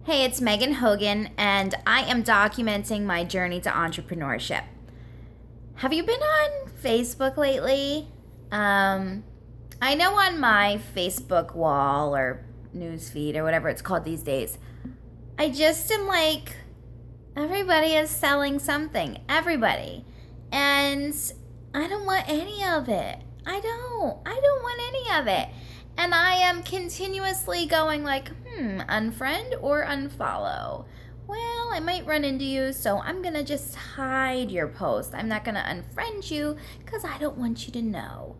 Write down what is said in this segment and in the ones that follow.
Hey, it's Megan Hogan, and I am documenting my journey to entrepreneurship. Have you been on Facebook lately? I know on my Facebook wall or newsfeed or whatever it's called these days, I just am like, everybody is selling something. Everybody. And I don't want any of it. I don't want any of it. And I am continuously going like, unfriend or unfollow. Well, I might run into you, so I'm going to just hide your post. I'm not going to unfriend you because I don't want you to know.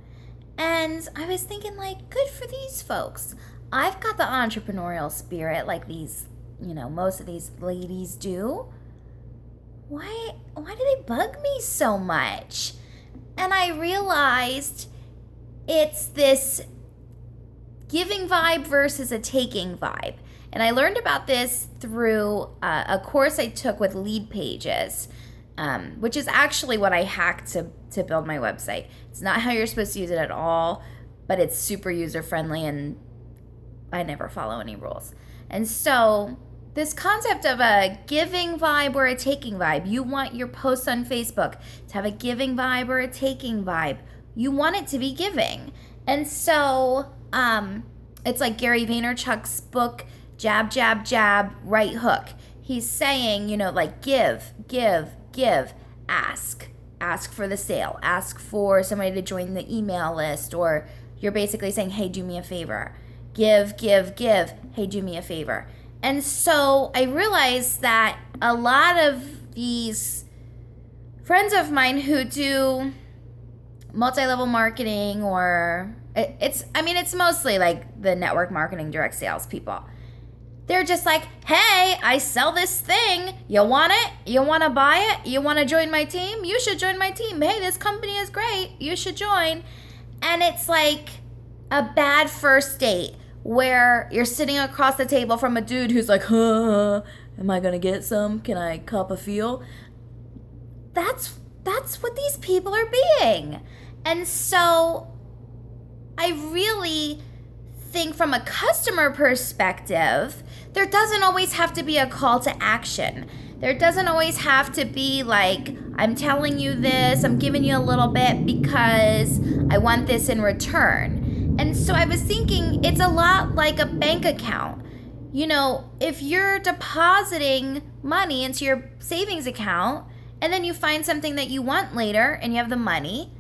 And I was thinking like, good for these folks. I've got the entrepreneurial spirit like these, most of these ladies do. Why do they bug me so much? And I realized it's this giving vibe versus a taking vibe. And I learned about this through a course I took with Lead Pages, which is actually what I hacked to build my website. It's not how you're supposed to use it at all, but it's super user-friendly and I never follow any rules. And so this concept of a giving vibe or a taking vibe, you want your posts on Facebook to have a giving vibe or a taking vibe. You want it to be giving. And so it's like Gary Vaynerchuk's book, Jab, Jab, Jab, Right Hook. He's saying, like give, ask for the sale, ask for somebody to join the email list, or you're basically saying, hey, do me a favor. Give, hey, do me a favor. And so I realized that a lot of these friends of mine who do multi-level marketing, or it's mostly like the network marketing, direct sales people. They're just like, hey, I sell this thing. You want it? You want to buy it? You want to join my team? You should join my team. Hey, this company is great. You should join. And it's like a bad first date where you're sitting across the table from a dude who's like, am I going to get some? Can I cup a feel? That's what these people are being. And so I really think from a customer perspective, there doesn't always have to be a call to action. There doesn't always have to be like, I'm telling you this, I'm giving you a little bit because I want this in return. And so I was thinking it's a lot like a bank account. If you're depositing money into your savings account and then you find something that you want later and you have the money,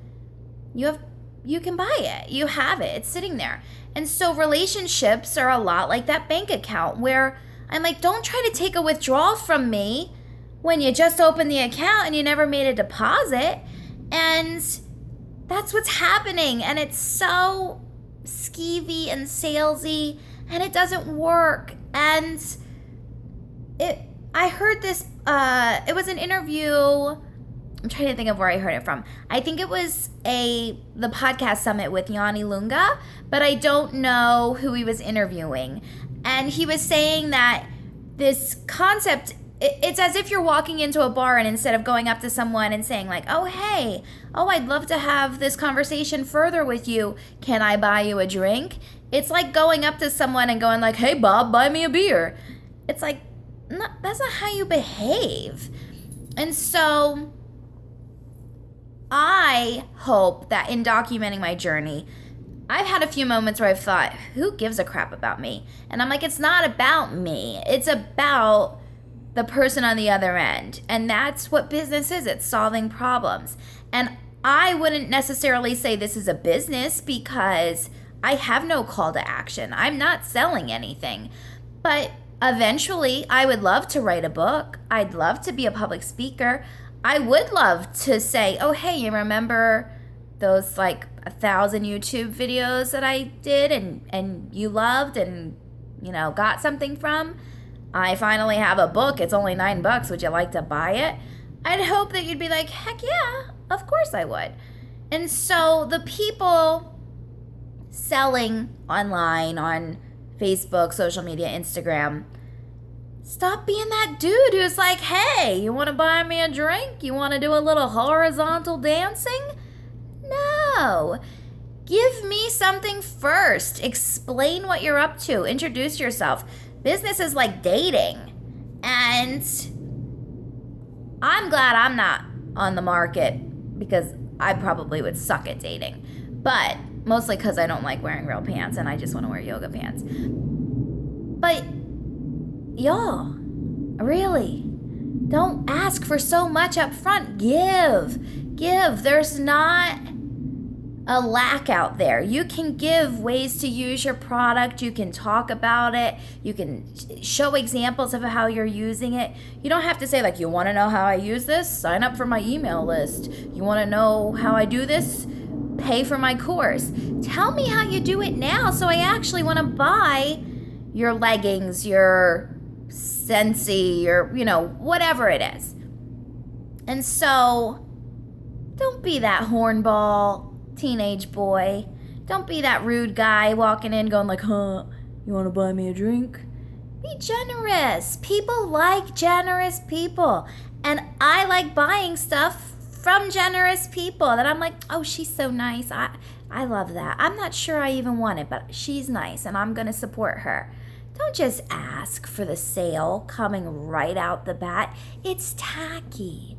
you can buy it. You have it. It's sitting there. And so relationships are a lot like that bank account where I'm like, don't try to take a withdrawal from me when you just opened the account and you never made a deposit. And that's what's happening. And it's so skeevy and salesy and it doesn't work. And I heard this, it was an interview. I'm trying to think of where I heard it from. I think it was the podcast summit with Yanni Lunga, but I don't know who he was interviewing. And he was saying that this concept, it's as if you're walking into a bar and instead of going up to someone and saying like, oh, hey, I'd love to have this conversation further with you. Can I buy you a drink? It's like going up to someone and going like, hey, Bob, buy me a beer. It's like, no, that's not how you behave. And so I hope that in documenting my journey, I've had a few moments where I've thought, who gives a crap about me? And I'm like, it's not about me. It's about the person on the other end. And that's what business is. It's solving problems. And I wouldn't necessarily say this is a business because I have no call to action. I'm not selling anything. But eventually, I would love to write a book. I'd love to be a public speaker. I would love to say, oh, hey, you remember those like 1,000 YouTube videos that I did and you loved and, got something from? I finally have a book. It's only $9. Would you like to buy it? I'd hope that you'd be like, heck yeah, of course I would. And so the people selling online on Facebook, social media, Instagram, stop being that dude who's like, hey, you want to buy me a drink? You want to do a little horizontal dancing? No. Give me something first. Explain what you're up to. Introduce yourself. Business is like dating. And I'm glad I'm not on the market because I probably would suck at dating. But mostly because I don't like wearing real pants and I just want to wear yoga pants. But y'all, really, don't ask for so much up front. Give. There's not a lack out there. You can give ways to use your product. You can talk about it. You can show examples of how you're using it. You don't have to say, like, you want to know how I use this? Sign up for my email list. You want to know how I do this? Pay for my course. Tell me how you do it now so I actually want to buy your leggings, your Scentsy, your, whatever it is. And so, don't be that hornball teenage boy. Don't be that rude guy walking in going like, you want to buy me a drink? Be generous. People like generous people. And I like buying stuff from generous people that I'm like, oh, she's so nice. I love that. I'm not sure I even want it, but she's nice and I'm going to support her. Don't just ask for the sale coming right out the bat. It's tacky.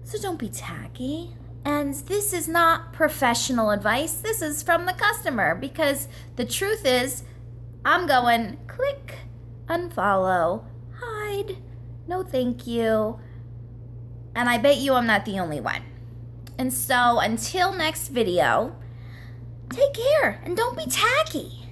So don't be tacky. And this is not professional advice. This is from the customer because the truth is I'm going click, unfollow, hide, no thank you. And I bet you I'm not the only one. And so until next video, take care and don't be tacky.